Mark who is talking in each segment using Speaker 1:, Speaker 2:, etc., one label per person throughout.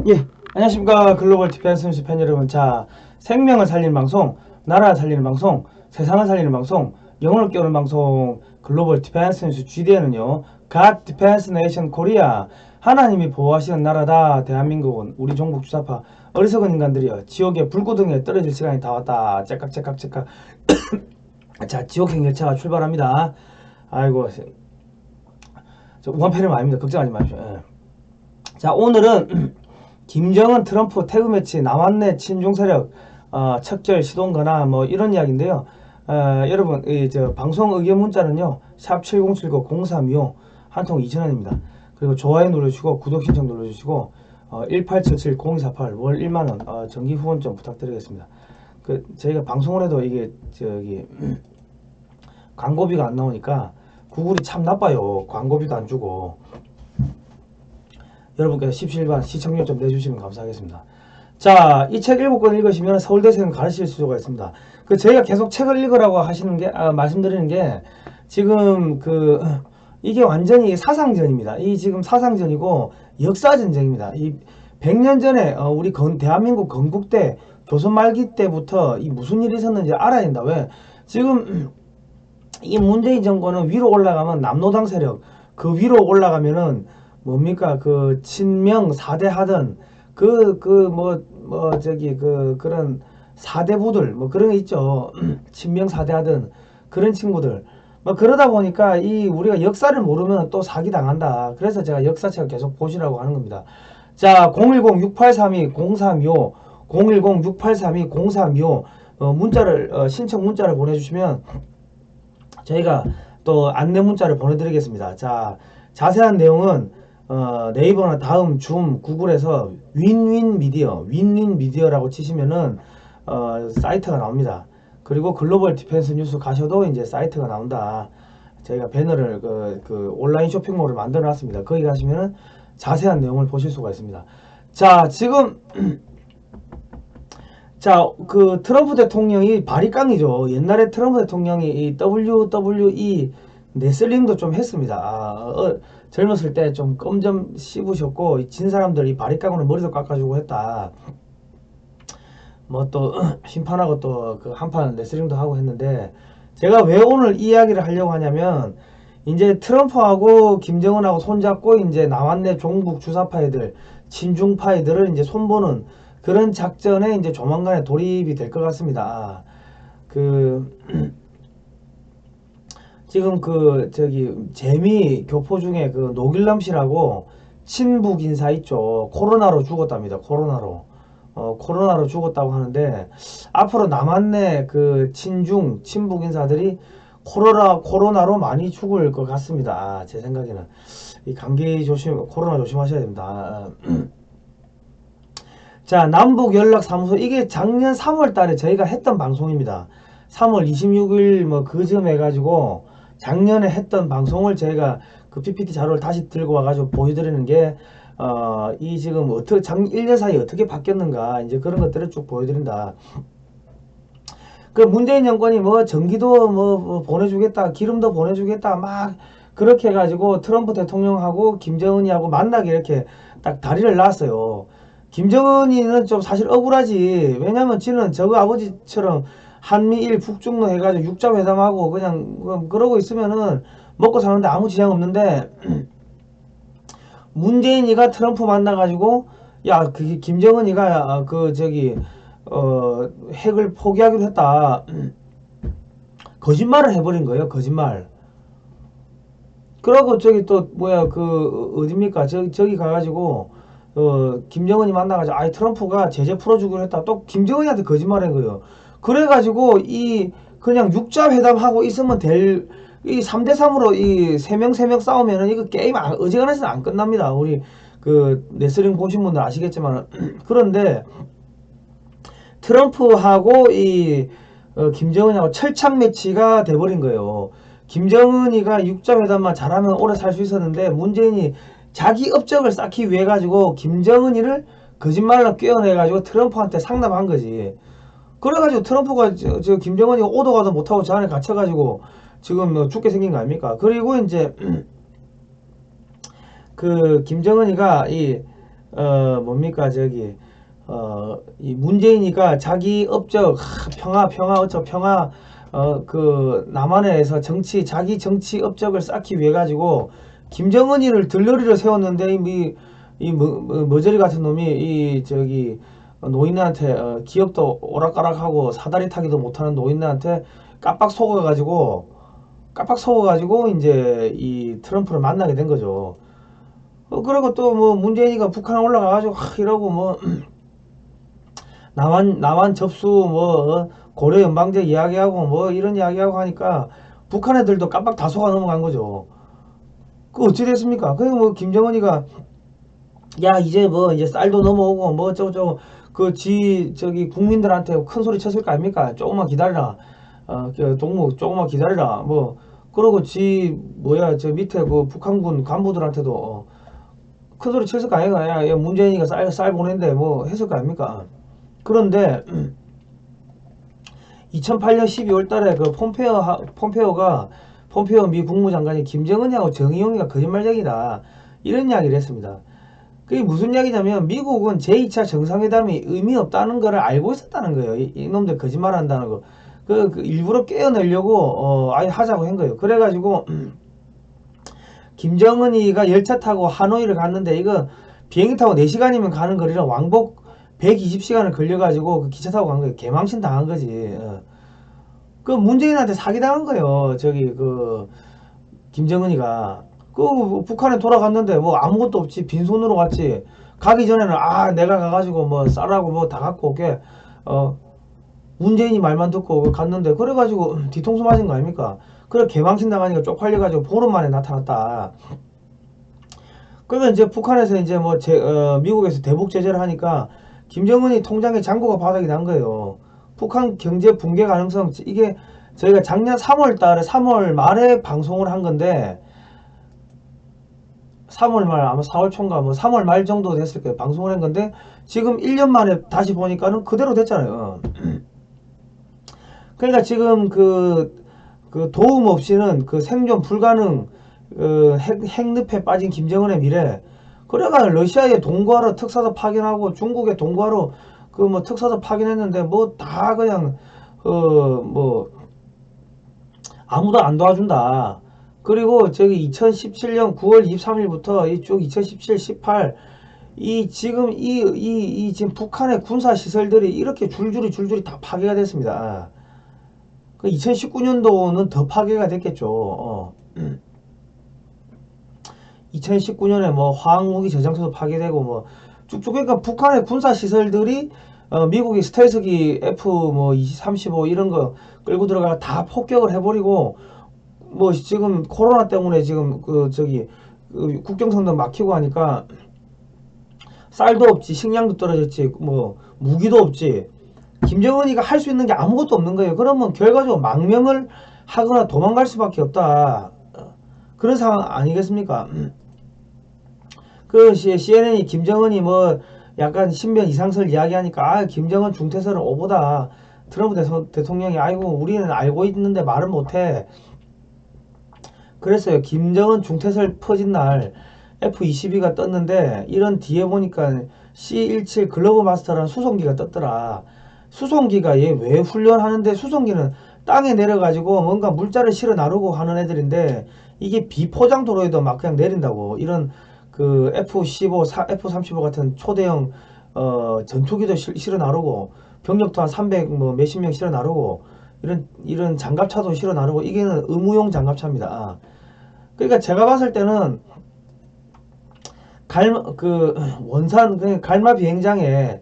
Speaker 1: 예, 안녕하십니까. 글로벌 디펜스 뉴스 팬 여러분. 자, 생명을 살리는 방송, 나라를 살리는 방송, 세상을 살리는 방송, 영혼을 깨우는 방송, 글로벌 디펜스 뉴스 GDN은요, God Defense Nation Korea, 하나님이 보호하시는 나라다. 대한민국은 우리 종북 주사파 어리석은 인간들이여, 지옥의 불구덩이에 떨어질 시간이 다 왔다. 째깍째깍째깍. 자, 지옥행 열차가 출발합니다. 아이고, 저 우한패는 아닙니다. 걱정하지 마십시오. 예. 자, 오늘은 김정은 트럼프 태그 매치 남한내 친중 세력 척결 시동거나 뭐 이런 이야기인데요. 여러분 저 방송 의견 문자는요 샵 7079 0325 한 통 2,000원입니다. 그리고 좋아요 눌러주시고 구독 신청 눌러주시고 1877 0248 월 1만원 정기 후원 좀 부탁드리겠습니다. 그 저희가 방송을 해도 이게 저기 광고비가 안 나오니까 구글이 참 나빠요. 광고비도 안 주고. 여러분께서 17반 시청료 좀 내주시면 감사하겠습니다. 자, 이 책 7권 읽으시면 서울대생을 가르칠 수가 있습니다. 그 저희가 계속 책을 읽으라고 하시는 게 말씀드리는 게 지금 이게 완전히 사상전입니다. 이 지금 사상전이고 역사전쟁입니다. 이 100년 전에 우리 대한민국 건국때 조선 말기 때부터 이 무슨 일이 있었는지 알아야 된다. 왜? 지금 이 문재인 정권은 위로 올라가면 남노당 세력, 그 위로 올라가면은 뭡니까 그 친명 4대 하던 그런 4대부들 뭐 그런 게 있죠. 친명 4대 하던 그런 친구들 뭐 그러다 보니까 이 우리가 역사를 모르면 또 사기 당한다. 그래서 제가 역사책을 계속 보시라고 하는 겁니다. 자, 010-6832-0325 010-6832-0325 문자를 신청 문자를 보내주시면 저희가 또 안내 문자를 보내드리겠습니다. 자, 자세한 내용은 네이버나 다음, 줌, 구글에서 윈윈 미디어라고 치시면은 사이트가 나옵니다. 그리고 글로벌 디펜스 뉴스 가셔도 이제 사이트가 나온다. 저희가 배너를 온라인 쇼핑몰을 만들어 놨습니다. 거기 가시면은 자세한 내용을 보실 수가 있습니다. 자, 지금 자, 그 트럼프 대통령이 바리깡이죠. 옛날에 트럼프 대통령이 이 WWE 레슬링도 좀 했습니다. 젊었을 때 좀 껌 좀 씹으셨고 진 사람들이 바리깡으로 머리도 깎아주고 했다. 뭐 또 심판하고 또 그 한판 레슬링도 하고 했는데 제가 왜 오늘 이 이야기를 하려고 하냐면 이제 트럼프하고 김정은하고 손잡고 이제 남한내 종북 주사파애들 친중파애들을 이제 손보는 그런 작전에 이제 조만간에 돌입이 될 것 같습니다. 지금 재미 교포 중에 그 노길남 씨라고 친북 인사 있죠. 코로나로 죽었답니다. 코로나로 죽었다고 하는데 앞으로 남한내 그 친북 인사들이 코로나로 많이 죽을 것 같습니다. 제 생각에는 이 감기 코로나 조심하셔야 됩니다. 자, 남북연락사무소 이게 작년 3월 달에 저희가 했던 방송입니다. 3월 26일 뭐 그쯤 해가지고 작년에 했던 방송을 저희가 그 PPT 자료를 다시 들고 와가지고 보여드리는 게 이 지금 어떻게 1년 사이에 어떻게 바뀌었는가 이제 그런 것들을 쭉 보여드린다. 그 문재인 정권이 뭐 전기도 뭐 보내주겠다, 기름도 보내주겠다 막 그렇게 해가지고 트럼프 대통령하고 김정은이하고 만나게 이렇게 딱 다리를 놨어요. 김정은이는 좀 사실 억울하지. 왜냐면 지는 저거 아버지처럼 한미일 북중로 해가지고 육자회담하고 그냥 그러고 있으면은 먹고 사는데 아무 지장 없는데 문재인이가 트럼프 만나가지고 야 그 김정은이가 핵을 포기하기로 했다. 거짓말을 해버린 거예요. 거짓말. 그러고 저기 또 뭐야 어딥니까 저기 가가지고 김정은이 만나가지고 아이 트럼프가 제재 풀어주기로 했다. 또 김정은이한테 거짓말한 거예요. 그래가지고 그냥 육자회담하고 있으면 이 3대3으로 이 3명 싸우면은 이거 게임 어지간해서는 안 끝납니다. 우리 그 레슬링 보신 분들 아시겠지만 그런데 트럼프하고 김정은하고 철창 매치가 돼버린 거예요. 김정은이가 육자회담만 잘하면 오래 살 수 있었는데 문재인이 자기 업적을 쌓기 위해 가지고 김정은이를 거짓말로 꿰어내가지고 트럼프한테 상납한 거지. 그래가지고 트럼프가 김정은이가 오도 가도 못하고 저 안에 갇혀가지고 지금 뭐 죽게 생긴 거 아닙니까? 그리고 이제 그 김정은이가 뭡니까 저기 이 문재인이가 자기 업적 평화 어쩌 평화 그 남한에서 자기 정치 업적을 쌓기 위해 가지고 김정은이를 들러리로 세웠는데 이 머저리 같은 놈이 이 저기 노인네한테 기업도 오락가락하고 사다리 타기도 못하는 노인네한테 깜빡 속아가지고 이제 이 트럼프를 만나게 된 거죠. 그리고 또 뭐 문재인이가 북한 올라가가지고 이러고 뭐 남한 접수 뭐 고려 연방제 이야기하고 뭐 이런 이야기하고 하니까 북한 애들도 깜빡 다 속아 넘어간 거죠. 그 어찌 됐습니까? 그 뭐 김정은이가 야 이제 뭐 이제 쌀도 넘어오고 뭐 어쩌고저쩌고 저기 국민들한테 큰 소리 쳤을 거 아닙니까? 조금만 기다려라. 동무 조금만 기다려라. 뭐 그러고 뭐야 저 밑에 그 북한군 간부들한테도 큰 소리 쳤을 거 아니야? 야 문재인이가 쌀 보낸대 뭐 했을 거 아닙니까? 그런데 2008년 12월 달에 그 폼페오가 미 국무장관이 김정은이하고 정의용이가 거짓말쟁이다. 이런 이야기를 했습니다. 그게 무슨 이야기냐면 미국은 제2차 정상회담이 의미 없다는 거를 알고 있었다는 거예요. 이놈들 거짓말 한다는 거. 그 일부러 깨어내려고 아예 하자고 한 거예요. 그래가지고 김정은이가 열차 타고 하노이를 갔는데 이거 비행기 타고 4시간이면 가는 거리라 왕복 120시간을 걸려가지고 그 기차 타고 간 거예요. 개망신 당한 거지. 그 문재인한테 사기당한 거예요. 저기 그 김정은이가 북한에 돌아갔는데 뭐 아무것도 없지 빈손으로 갔지. 가기 전에는 내가 가가지고 뭐 쌀하고 뭐 다 갖고 오게 문재인이 말만 듣고 갔는데 그래가지고 뒤통수 맞은 거 아닙니까? 그래 개망신 당하니까 쪽팔려가지고 보름 만에 나타났다. 그러면 이제 북한에서 이제 뭐 미국에서 대북 제재를 하니까 김정은이 통장에 잔고가 바닥이 난 거예요. 북한 경제 붕괴 가능성 이게 저희가 작년 3월 달에 3월 말에 방송을 한 건데 3월 말 아마 4월 초인가 뭐 3월 말 정도 됐을 거예요. 방송을 한 건데 지금 1년 만에 다시 보니까는 그대로 됐잖아요. 그러니까 지금 그 도움 없이는 그 생존 불가능 핵늪에 빠진 김정은의 미래 그래가 러시아에 동거하러 특사도 파견하고 중국에 동거하러 그 뭐 특사도 파견했는데 뭐 다 그냥 뭐 아무도 안 도와준다. 그리고 저기 2017년 9월 23일부터 이쪽 2017, 18 지금 지금 북한의 군사 시설들이 이렇게 줄줄이 다 파괴가 됐습니다. 그 2019년도는 더 파괴가 됐겠죠. 2019년에 뭐 화학무기 저장소도 파괴되고 뭐 쭉쭉 그러니까 북한의 군사 시설들이 미국이 스텔스기 F 뭐 35 이런 거 끌고 들어가 다 폭격을 해버리고 뭐 지금 코로나 때문에 지금 국경선도 막히고 하니까 쌀도 없지 식량도 떨어졌지 뭐 무기도 없지 김정은이가 할 수 있는 게 아무것도 없는 거예요. 그러면 결과적으로 망명을 하거나 도망갈 수밖에 없다. 그런 상황 아니겠습니까? 그 CNN이 김정은이 뭐 약간 신변 이상설 이야기하니까 김정은 중퇴설은 오보다. 트럼프 대통령이 아이고 우리는 알고 있는데 말은 못해. 그랬어요. 김정은 중퇴설 퍼진 날 F-22가 떴는데 이런 뒤에 보니까 C-17 글로브 마스터라는 수송기가 떴더라. 수송기가 얘 왜 훈련하는데 수송기는 땅에 내려가지고 뭔가 물자를 실어 나르고 하는 애들인데 이게 비포장 도로에도 막 그냥 내린다고. 이런 그 F-15, F-35 같은 초대형 전투기도 실어 나르고 병력도 한 300 뭐 몇십 명 실어 나르고 이런 장갑차도 실어 나르고 이게 의무용 장갑차입니다. 그러니까 제가 봤을 때는 원산 갈마 비행장에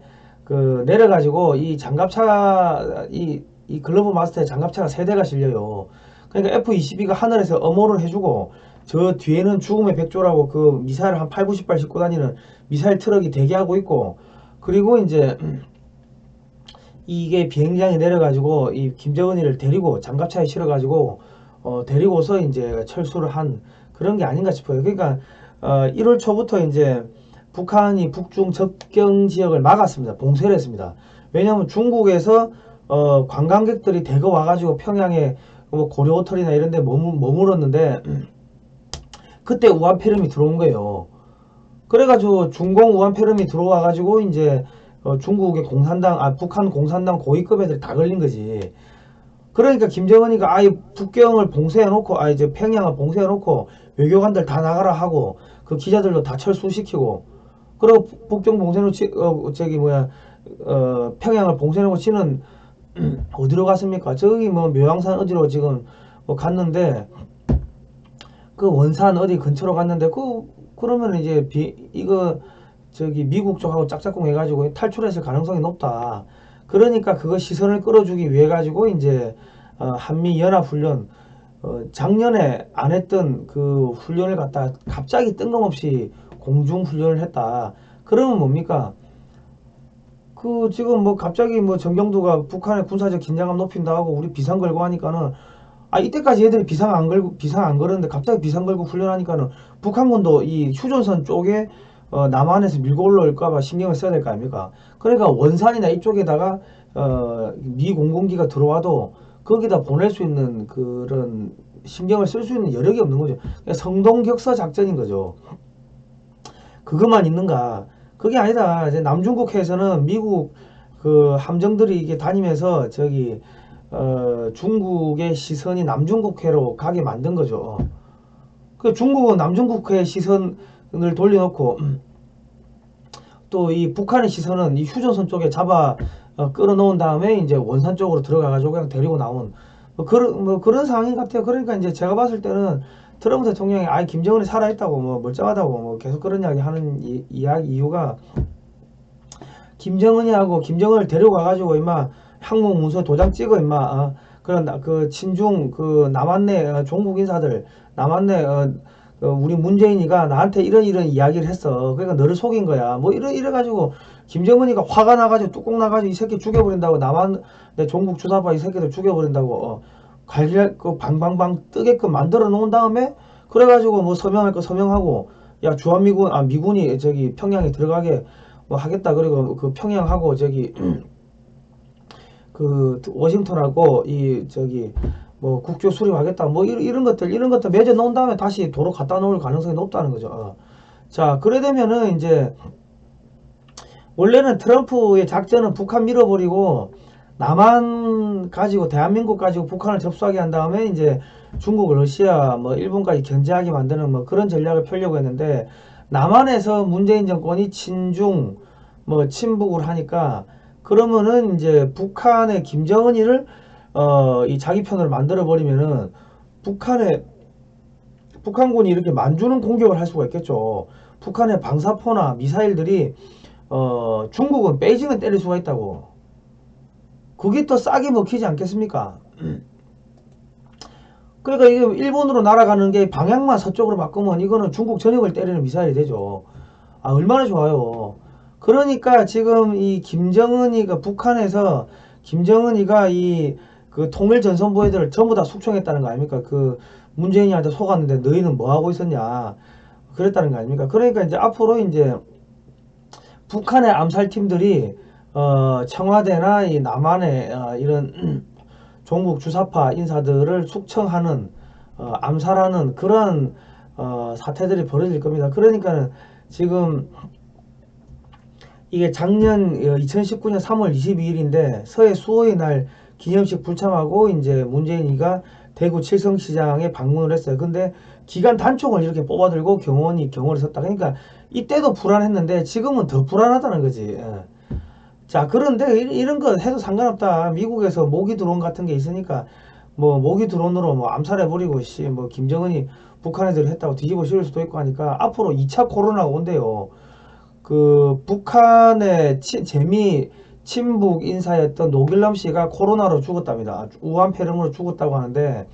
Speaker 1: 내려가지고 이 장갑차 이 글로브 마스터의 장갑차가 3대가 실려요. 그러니까 F-22가 하늘에서 엄호를 해주고 저 뒤에는 죽음의 백조라고 그 미사일 한 8, 90발 싣고 다니는 미사일 트럭이 대기하고 있고 그리고 이제 이게 비행장에 내려가지고 이 김정은이를 데리고 장갑차에 실어가지고 데리고서 이제 철수를 한 그런 게 아닌가 싶어요. 그러니까 1월 초부터 이제 북한이 북중 접경 지역을 막았습니다. 봉쇄를 했습니다. 왜냐하면 중국에서 관광객들이 대거 와가지고 평양에 뭐 고려호텔이나 이런 데 머물었는데 그때 우한폐렴이 들어온 거예요. 그래가지고 중공 우한폐렴이 들어와가지고 이제 중국의 공산당, 북한 공산당 고위급 애들이 다 걸린 거지. 그러니까 김정은이가 아예 북경을 봉쇄해놓고, 이제 평양을 봉쇄해놓고 외교관들 다 나가라 하고 그 기자들도 다 철수시키고, 그리고 북경 봉쇄놓지, 평양을 봉쇄해놓고 지는 어디로 갔습니까? 저기 뭐 묘양산 어디로 지금 뭐 갔는데, 그 원산 어디 근처로 갔는데, 그러면 이제 이거 저기 미국 쪽하고 짝짝꿍 해가지고 탈출했을 가능성이 높다. 그러니까 그거 시선을 끌어주기 위해 가지고 이제 한미 연합 훈련, 작년에 안 했던 그 훈련을 갖다 갑자기 뜬금없이 공중 훈련을 했다. 그러면 뭡니까? 그 지금 뭐 갑자기 뭐 정경도가 북한의 군사적 긴장감 높인다 하고 우리 비상 걸고 하니까는, 이때까지 얘들이 비상 안 걸었는데 갑자기 비상 걸고 훈련하니까는 북한군도 이 휴전선 쪽에 남한에서 밀고 올라올까봐 신경을 써야 될 거 아닙니까? 그러니까 원산이나 이쪽에다가 미 공군기가 들어와도 거기다 보낼 수 있는 그런 신경을 쓸 수 있는 여력이 없는 거죠. 그러니까 성동격서 작전인 거죠. 그것만 있는가? 그게 아니다. 이제 남중국 해에서는 미국 그 함정들이 이게 다니면서 저기 중국의 시선이 남중국해로 가게 만든 거죠. 그 중국은 남중국해 시선을 돌려놓고 또 이 북한의 시선은 이 휴전선 쪽에 잡아 끌어놓은 다음에 이제 원산 쪽으로 들어가가지고 그냥 데리고 나온 그런 상황인 것 같아요. 그러니까 이제 제가 봤을 때는 트럼프 대통령이 김정은이 살아있다고 뭐 멀쩡하다고 뭐 계속 그런 이야기 하는 이유가, 김정은이하고 김정은을 데려가가지고 임마 항공 문서 도장 찍어 임마 그런 그 친중 그 남한내 종북 인사들 남한내 우리 문재인이가 나한테 이런 이야기를 했어. 그러니까 너를 속인 거야. 뭐 이래가지고 김정은이가 화가 나가지고 뚜껑 나가지고 이 새끼 죽여버린다고, 남한내 종북 주사파 이 새끼들 죽여버린다고 갈길 그 방방방 뜨게끔 만들어 놓은 다음에, 그래가지고 뭐 서명할 거 서명하고, 야 주한미군 미군이 저기 평양에 들어가게 뭐 하겠다. 그리고 그 평양하고 저기 그 워싱턴하고 이 저기 뭐 국교 수립하겠다. 뭐 이런 것들 맺어 놓은 다음에 다시 도로 갖다 놓을 가능성이 높다는 거죠. 자, 그래 되면은 이제 원래는 트럼프의 작전은 북한 밀어버리고 남한 가지고 대한민국 가지고 북한을 접수하게 한 다음에 이제 중국, 러시아, 뭐 일본까지 견제하게 만드는 뭐 그런 전략을 펴려고 했는데, 남한에서 문재인 정권이 친중 뭐 친북을 하니까, 그러면은 이제 북한의 김정은이를 이 자기 편으로 만들어 버리면은 북한군이 이렇게 만주는 공격을 할 수가 있겠죠. 북한의 방사포나 미사일들이 중국은 베이징은 때릴 수가 있다고. 그게 더 싸게 먹히지 않겠습니까? 그러니까 이게 일본으로 날아가는 게 방향만 서쪽으로 바꾸면 이거는 중국 전역을 때리는 미사일이 되죠. 얼마나 좋아요. 그러니까 지금 이 김정은이가 북한에서 김정은이가 이 그 통일전선부 애들을 전부 다 숙청했다는 거 아닙니까? 그 문재인이한테 속았는데 너희는 뭐 하고 있었냐 그랬다는 거 아닙니까? 그러니까 이제 앞으로 이제 북한의 암살팀들이 청와대나 이 남한의 이런 종북 주사파 인사들을 숙청하는 암살하는 그런 사태들이 벌어질 겁니다. 그러니까 지금 이게 작년 2019년 3월 22일인데 서해 수호의 날 기념식 불참하고 이제 문재인이가 대구 칠성시장에 방문을 했어요. 근데 기간 단총을 이렇게 뽑아들고 경호원이 섰다. 그러니까 이때도 불안했는데 지금은 더 불안하다는 거지. 자, 그런데 이런 거 해도 상관없다. 미국에서 모기 드론 같은 게 있으니까 뭐 모기 드론으로 뭐 암살해버리고 뭐 김정은이 북한 애들 했다고 뒤집어 씌울 수도 있고 하니까 앞으로 2차 코로나가 온대요. 그 북한의 재미 친북 인사였던 노길남 씨가 코로나로 죽었답니다. 우한폐렴으로 죽었다고 하는데,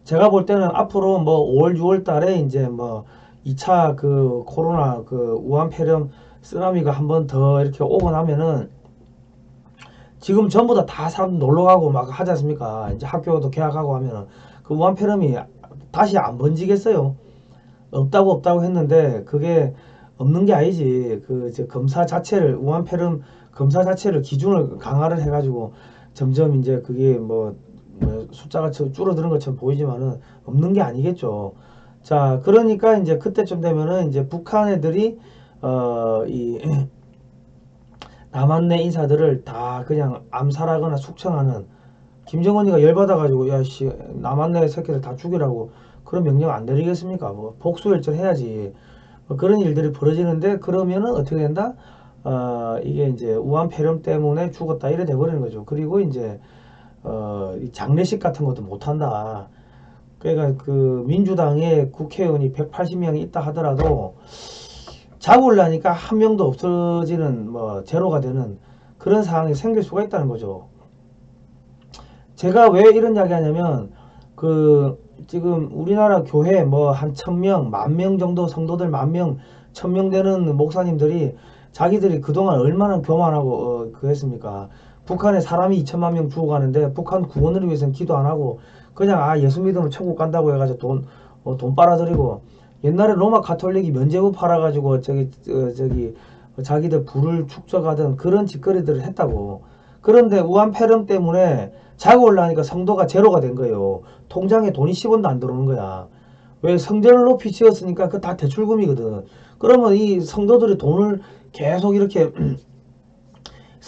Speaker 1: 제가 볼 때는 앞으로 뭐 5월 6월 달에 이제 뭐 2차 그 코로나 그 우한폐렴 쓰나미가 한 번 더 이렇게 오고 나면은, 지금 전부 다 사람 놀러 가고 막 하지 않습니까? 이제 학교도 개학하고 하면은 그 우한폐렴이 다시 안 번지겠어요? 없다고 했는데 그게 없는 게 아니지. 검사 자체를 우한폐렴 검사 자체를 기준을 강화를 해가지고 점점 이제 그게 뭐 숫자가 줄어드는 것처럼 보이지만은 없는 게 아니겠죠. 자, 그러니까 이제 그때쯤 되면은 이제 북한 애들이 이 남한내 인사들을 다 그냥 암살하거나 숙청하는, 김정은이가 열받아가지고 야씨 남한내 새끼들 다 죽이라고 그런 명령 안 내리겠습니까? 뭐 복수열전 해야지. 뭐 그런 일들이 벌어지는데, 그러면은 어떻게 된다? 이게 이제 우한 폐렴 때문에 죽었다 이래 돼버리는 거죠. 그리고 이제 이 장례식 같은 것도 못 한다. 그러니까 그 민주당의 국회의원이 180명이 있다 하더라도 잡으려니까 한 명도 없어지는, 뭐 제로가 되는 그런 상황이 생길 수가 있다는 거죠. 제가 왜 이런 이야기 하냐면, 그 지금 우리나라 교회 뭐 한 1000명, 10,000명 정도 성도들, 10,000명, 1000명 되는 목사님들이 자기들이 그동안 얼마나 교만하고 그랬습니까? 북한에 사람이 2천만 명 죽어가는데 북한 구원을 위해서는 기도 안 하고 그냥 예수 믿으면 천국 간다고 해가지고 돈 빨아들이고, 옛날에 로마 가톨릭이 면제부 팔아가지고 저기 자기들 부를 축적하던 그런 짓거리들을 했다고. 그런데 우한 폐렴 때문에 자고 올라니까 성도가 제로가 된 거예요. 통장에 돈이 10원도 안 들어오는 거야. 왜? 성전을 높이 지었으니까 그 다 대출금이거든. 그러면 이 성도들이 돈을 계속 이렇게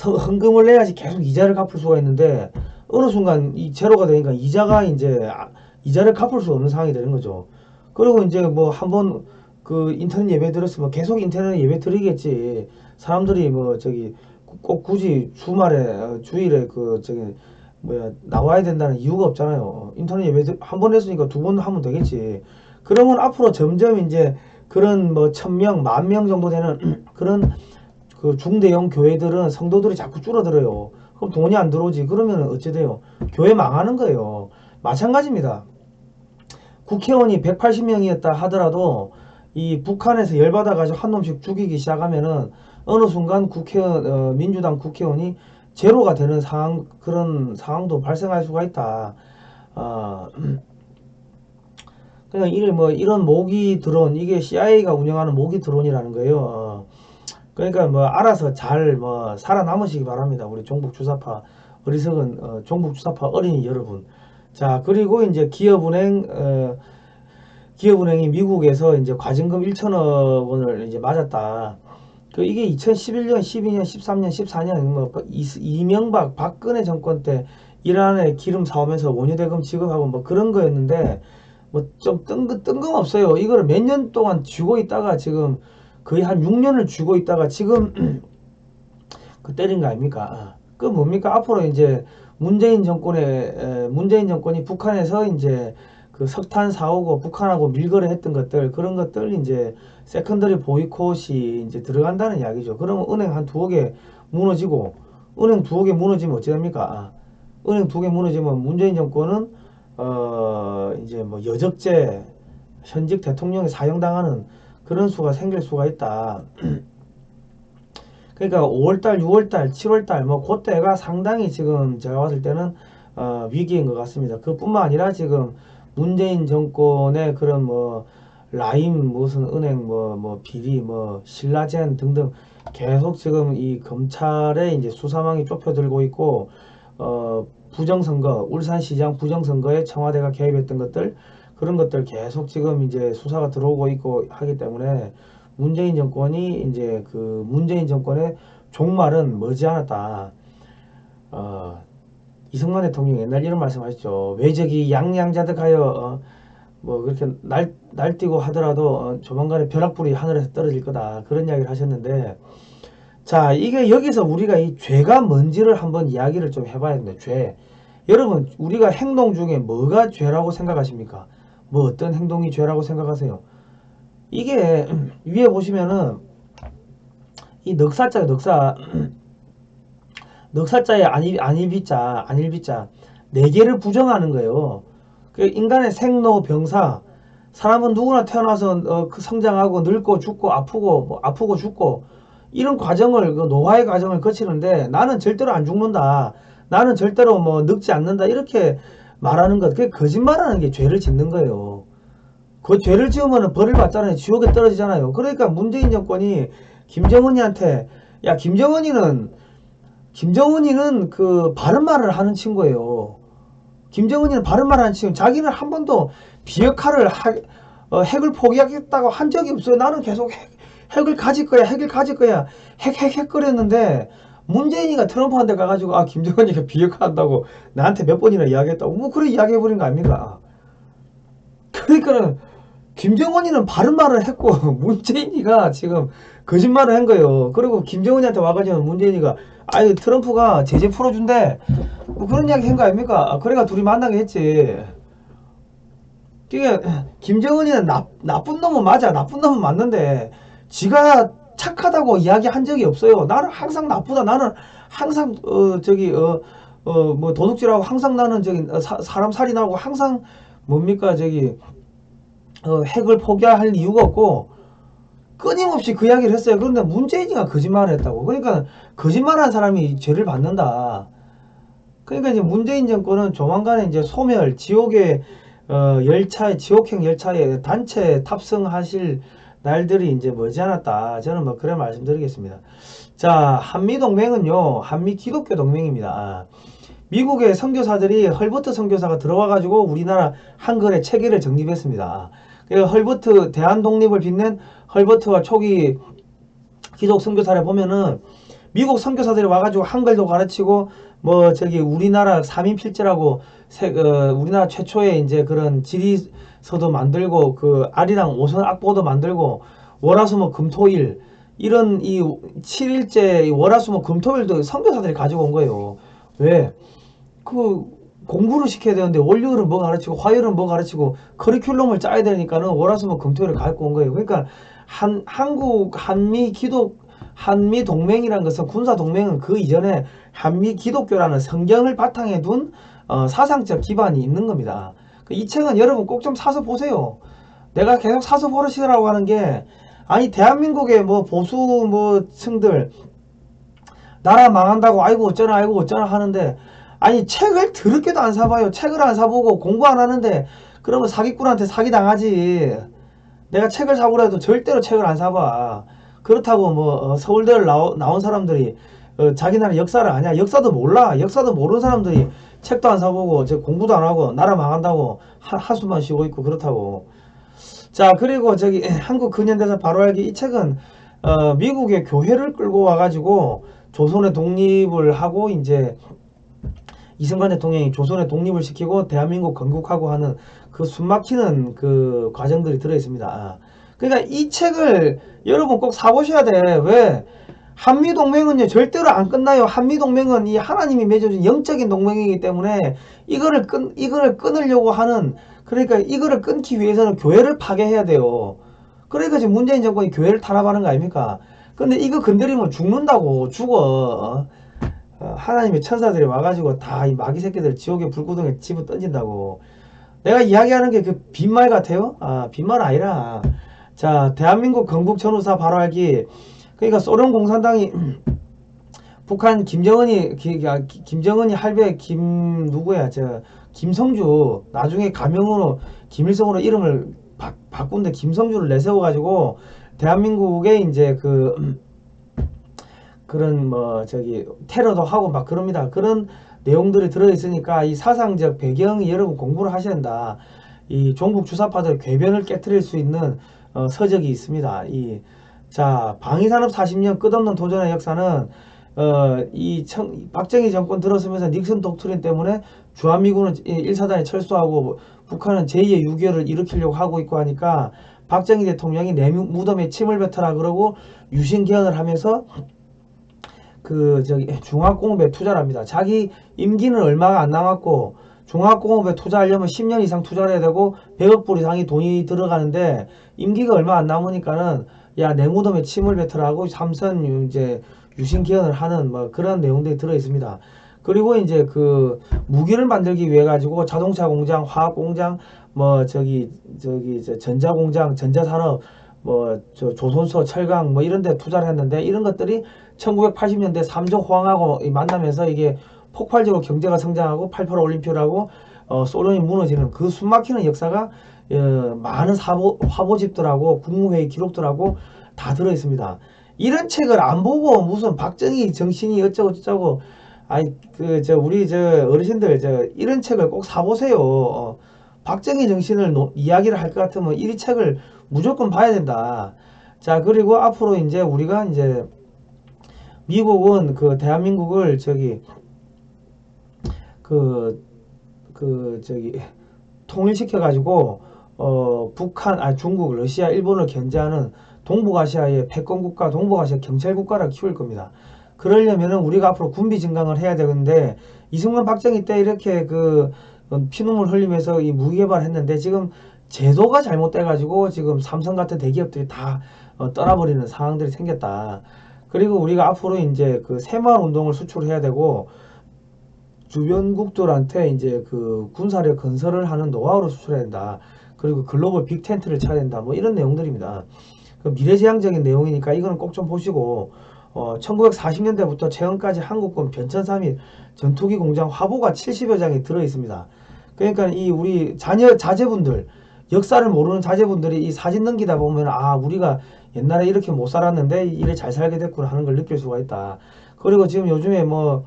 Speaker 1: 헌금을 내야지 계속 이자를 갚을 수가 있는데, 어느 순간 이 제로가 되니까 이자가 이제 이자를 갚을 수 없는 상황이 되는 거죠. 그리고 이제 뭐 한번 그 인터넷 예배 드렸으면 계속 인터넷 예배 드리겠지. 사람들이 뭐 저기 꼭 굳이 주말에 주일에 그 저기 뭐야 나와야 된다는 이유가 없잖아요. 인터넷 예배 한 번 했으니까 두 번 하면 되겠지. 그러면 앞으로 점점 이제 그런 뭐 1000명, 10,000명 정도 되는 그런 그 중대형 교회들은 성도들이 자꾸 줄어들어요. 그럼 돈이 안 들어오지. 그러면 어찌 돼요? 교회 망하는 거예요. 마찬가지입니다. 국회의원이 180명이었다 하더라도 이 북한에서 열받아가지고 한 놈씩 죽이기 시작하면은 어느 순간 민주당 국회의원이 제로가 되는 상황, 그런 상황도 발생할 수가 있다. 어, 그냥 이런 모기 드론, 이게 CIA가 운영하는 모기 드론이라는 거예요. 그러니까 뭐 알아서 잘 뭐 살아남으시기 바랍니다. 우리 종북 주사파 어리석은 종북 주사파 어린이 여러분. 자, 그리고 이제 기업은행이 미국에서 이제 과징금 1천억 원을 이제 맞았다. 이게 2011년, 12년, 13년, 14년 뭐 이명박 박근혜 정권 때 이란에 기름 사오면서 원유대금 지급하고 뭐 그런 거였는데, 뭐 좀 뜬금없어요. 이거를 몇 년 동안 쥐고 있다가 지금 거의 한 6년을 쥐고 있다가 지금 그 때린 거 아닙니까? 그 뭡니까? 앞으로 이제 문재인 정권이 북한에서 이제 그 석탄 사오고 북한하고 밀거래 했던 것들, 그런 것들 이제 세컨더리 보이콧이 이제 들어간다는 이야기죠. 그러면 은행 한 두어 개 무너지고, 은행 두어 개 무너지면 어찌 됩니까? 은행 두 개 무너지면 문재인 정권은 이제 뭐 여적죄, 현직 대통령이 사형당하는 그런 수가 생길 수가 있다. 그러니까 5월달, 6월달, 7월달 뭐 그때가 상당히 지금 제가 봤을 때는 위기인 것 같습니다. 그뿐만 아니라 지금 문재인 정권의 그런 뭐 라임 무슨 은행 뭐 비리 뭐 신라젠 등등 계속 지금 이 검찰의 이제 수사망이 좁혀들고 있고, 부정선거, 울산시장 부정선거에 청와대가 개입했던 것들, 그런 것들 계속 지금 이제 수사가 들어오고 있고 하기 때문에 문재인 정권이 이제 그 문재인 정권의 종말은 머지않았다. 이승만 대통령이 옛날 이런 말씀하셨죠. 왜적이 양양자득하여 뭐 그렇게 날뛰고 하더라도 조만간에 벼락불이 하늘에서 떨어질 거다. 그런 이야기를 하셨는데, 자, 이게 여기서 우리가 이 죄가 뭔지를 한번 이야기를 좀 해봐야 됩니다. 죄. 여러분, 우리가 행동 중에 뭐가 죄라고 생각하십니까? 뭐 어떤 행동이 죄라고 생각하세요? 이게 위에 보시면은 이 넉사자요, 넉사. 넉사자에 안일비자 네 개를 부정하는 거예요. 그 인간의 생로 병사, 사람은 누구나 태어나서 그 성장하고 늙고 죽고 아프고 뭐 아프고 죽고 이런 과정을, 그 노화의 과정을 거치는데 나는 절대로 안 죽는다, 나는 절대로 뭐 늙지 않는다, 이렇게 말하는 것, 그게 거짓말하는 게 죄를 짓는 거예요. 그 죄를 지으면 벌을 받잖아요. 지옥에 떨어지잖아요. 그러니까 문재인 정권이 김정은이한테, 야, 김정은이는 그 바른 말을 하는 친구예요. 김정은이는 바른 말을 하는 친구. 자기는 한 번도 비핵화를 핵을 포기하겠다고 한 적이 없어요. 나는 계속 핵을 가질 거야, 핵을 가질 거야, 핵 그랬는데 문재인이가 트럼프한테 가가지고 김정은이가 비핵화한다고 나한테 몇 번이나 이야기했다고 뭐 그래 이야기해버린 거 아닙니까? 그러니까는 김정은이는 바른 말을 했고 문재인이가 지금 거짓말을 한 거예요. 그리고 김정은이한테 와가지고 문재인이가 트럼프가 제재 풀어준대 뭐 그런 이야기 한 거 아닙니까? 그래가 둘이 만나게 했지. 그게 김정은이는 나쁜 놈은 맞아. 나쁜 놈은 맞는데 지가 착하다고 이야기한 적이 없어요. 나는 항상 나쁘다. 나는 항상 뭐 도둑질하고 항상 나는 사람 살인하고 항상 뭡니까 핵을 포기할 이유가 없고 끊임없이 그 이야기를 했어요. 그런데 문재인이가 거짓말을 했다고. 그러니까 거짓말한 사람이 죄를 받는다. 그러니까 이제 문재인 정권은 조만간에 이제 소멸, 지옥의 지옥행 열차에 단체 탑승하실 날들이 이제 머지않았다. 저는 뭐 그런 말씀드리겠습니다. 자, 한미동맹은요, 한미 기독교 동맹입니다. 미국의 선교사들이 헐버트 선교사가 들어와가지고 우리나라 한글의 체계를 정립했습니다. 헐버트 대한 독립을 빛낸 헐버트와 초기 기독 선교사를 보면은 미국 선교사들이 와가지고 한글도 가르치고 우리나라 3인 필제라고 우리나라 최초의 이제 그런 지리서도 만들고 그 아리랑 오선 악보도 만들고 월화수목 금토일 이런 이 7일째 월화수목 금토일도 선교사들이 가지고 온 거예요. 왜? 그 공부를 시켜야 되는데 월요일은 뭐 가르치고 화요일은 뭐 가르치고 커리큘럼을 짜야 되니까는 월화수목 금토일을 갖고 온 거예요. 그러니까 한국 한미 동맹이라는 것은 군사 동맹은 그 이전에 한미 기독교라는 성경을 바탕에 둔 사상적 기반이 있는 겁니다. 이 책은 여러분 꼭 좀 사서 보세요. 내가 계속 사서 보시라고 하는 게 대한민국의 뭐 보수 층들 나라 망한다고 아이고 어쩌나 하는데 책을 더럽게도 안 사봐요. 책을 안 사보고 공부 안 하는데 그러면 사기꾼한테 사기당하지. 내가 책을 사보라 해도 절대로 책을 안 사봐. 그렇다고 서울대를 나온 사람들이 자기 나라 역사를 아냐? 역사도 몰라. 역사도 모르는 사람들이 책도 안 사보고 공부도 안 하고 나라 망한다고 한숨만 쉬고 있고 그렇다고. 자, 그리고 한국 근현대사 바로 알기 이 책은 미국의 교회를 끌고 와가지고 조선의 독립을 하고 이제 이승만 대통령이 조선의 독립을 시키고 대한민국 건국하고 하는 그 숨막히는 그 과정들이 들어있습니다. 그러니까 이 책을 여러분 꼭 사보셔야 돼. 왜? 한미동맹은요 절대로 안 끝나요. 한미동맹은 이 하나님이 맺어준 영적인 동맹이기 때문에 이거를 끊으려고 하는, 그러니까 이거를 끊기 위해서는 교회를 파괴해야 돼요. 그러니까 지금 문재인 정권이 교회를 탄압하는 거 아닙니까? 근데 이거 건드리면 죽는다고. 죽어. 하나님의 천사들이 와가지고 다 이 마귀 새끼들 지옥의 불구덩이에 집어 던진다고. 내가 이야기하는 게 그 빈말 같아요? 빈말 아니라. 자, 대한민국 건국 전후사 바로 알기. 그러니까 소련 공산당이 북한 김정은이 할배 김성주 나중에 가명으로 김일성으로 이름을 바꾼데 김성주를 내세워가지고 대한민국에 이제 그런 테러도 하고 막 그럽니다. 그런 내용들이 들어있으니까 이 사상적 배경이 여러분 공부를 하셔야 한다. 이 종북 주사파들 궤변을 깨트릴 수 있는 서적이 있습니다. 자, 방위산업 40년 끝없는 도전의 역사는 박정희 정권 들어서면서 닉슨 독트린 때문에 주한미군은 1사단에 철수하고 북한은 제2의 6.25를 일으키려고 하고 있고 하니까 박정희 대통령이 내 무덤에 침을 뱉어라 그러고 유신개헌을 하면서 중화공업에 투자를 합니다. 자기 임기는 얼마가 안 남았고 중화공업에 투자하려면 10년 이상 투자를 해야 되고 100억 불 이상이 돈이 들어가는데 임기가 얼마 안 남으니까는 야, 내 무덤에 침을 뱉으라고 삼선 이제 유신개헌을 하는 그런 내용들이 들어 있습니다. 그리고 이제 무기를 만들기 위해 가지고 자동차 공장, 화학 공장, 전자공장, 전자산업, 조선소, 철강 이런 데 투자를 했는데 이런 것들이 1980년대 3조 호황하고 만나면서 이게 폭발적으로 경제가 성장하고 88 올림픽하고 소련이 무너지는 그 숨막히는 역사가 많은 화보집들하고 국무회의 기록들하고 다 들어있습니다. 이런 책을 안 보고 무슨 박정희 정신이 어쩌고 저쩌고 우리 어르신들 이런 책을 꼭 사보세요. 박정희 정신을 이야기를 할 것 같으면 이 책을 무조건 봐야 된다. 자, 그리고 앞으로 이제 우리가 이제 미국은 그 대한민국을 저기 저기 통일시켜 가지고 북한, 중국, 러시아, 일본을 견제하는 동북아시아의 패권국가, 동북아시아 경찰국가를 키울 겁니다. 그러려면은 우리가 앞으로 군비 증강을 해야 되는데, 이승만 박정희 때 이렇게 피눈물 흘리면서 이 무기 개발했는데, 지금 제도가 잘못돼 가지고 지금 삼성 같은 대기업들이 다 떠나버리는 상황들이 생겼다. 그리고 우리가 앞으로 이제 그 새마을 운동을 수출해야 되고, 주변국들한테 이제 그 군사력 건설을 하는 노하우를 수출해야 된다. 그리고 글로벌 빅텐트를 쳐야 된다. 뭐 이런 내용들입니다. 그 미래지향적인 내용이니까 이거는 꼭 좀 보시고, 1940년대부터 최근까지 한국군 변천삼일 전투기 공장 화보가 70여 장이 들어 있습니다. 그러니까 이 우리 자제분들, 역사를 모르는 자제분들이 이 사진 넘기다 보면, 아, 우리가 옛날에 이렇게 못 살았는데 이래 잘 살게 됐구나 하는 걸 느낄 수가 있다. 그리고 지금 요즘에 뭐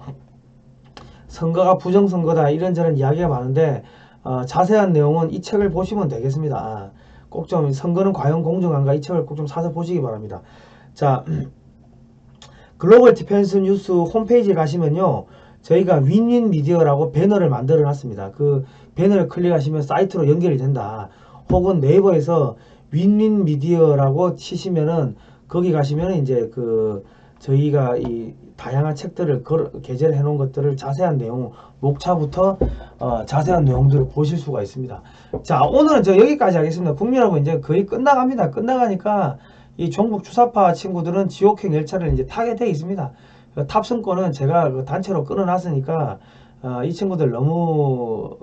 Speaker 1: 선거가 부정선거다 이런저런 이야기가 많은데, 자세한 내용은 이 책을 보시면 되겠습니다. 꼭 좀 선거는 과연 공정한가, 이 책을 꼭 좀 사서 보시기 바랍니다. 자, 글로벌 디펜스 뉴스 홈페이지에 가시면요, 저희가 윈윈 미디어라고 배너를 만들어 놨습니다. 그 배너를 클릭하시면 사이트로 연결이 된다. 혹은 네이버에서 윈윈 미디어라고 치시면은 거기 가시면은 이제 저희가 이 다양한 책들을 게재를 해 놓은 것들을 자세한 내용, 목차부터 자세한 내용들을 보실 수가 있습니다. 자, 오늘은 저 여기까지 하겠습니다. 국민 여러분, 이제 거의 끝나갑니다. 끝나가니까 이 종북 주사파 친구들은 지옥행 열차를 이제 타게 돼 있습니다. 탑승권은 제가 단체로 끊어놨으니까 이 친구들 너무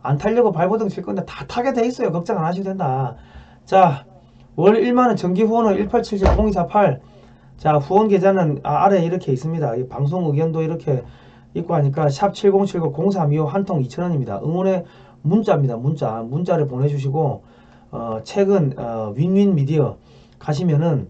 Speaker 1: 안 타려고 발버둥 칠 건데 다 타게 돼 있어요. 걱정 안 하셔도 된다. 자, 월 1만원 정기 후원은 1877-0248. 자, 후원 계좌는 아래에 이렇게 있습니다. 이 방송 의견도 이렇게 있고 하니까 샵 7079-0325 한 통 2,000원입니다. 응원의 문자입니다. 문자를 보내주시고, 책은 윈윈 미디어 가시면은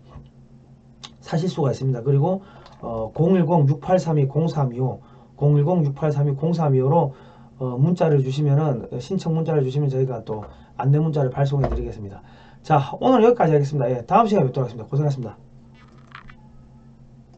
Speaker 1: 사실 수가 있습니다. 그리고 010-6832-0325 010-6832-0325로 문자를 주시면은, 신청 문자를 주시면 저희가 또 안내 문자를 발송해 드리겠습니다. 자, 오늘 여기까지 하겠습니다. 예, 다음 시간에 뵙도록 하겠습니다. 고생하셨습니다.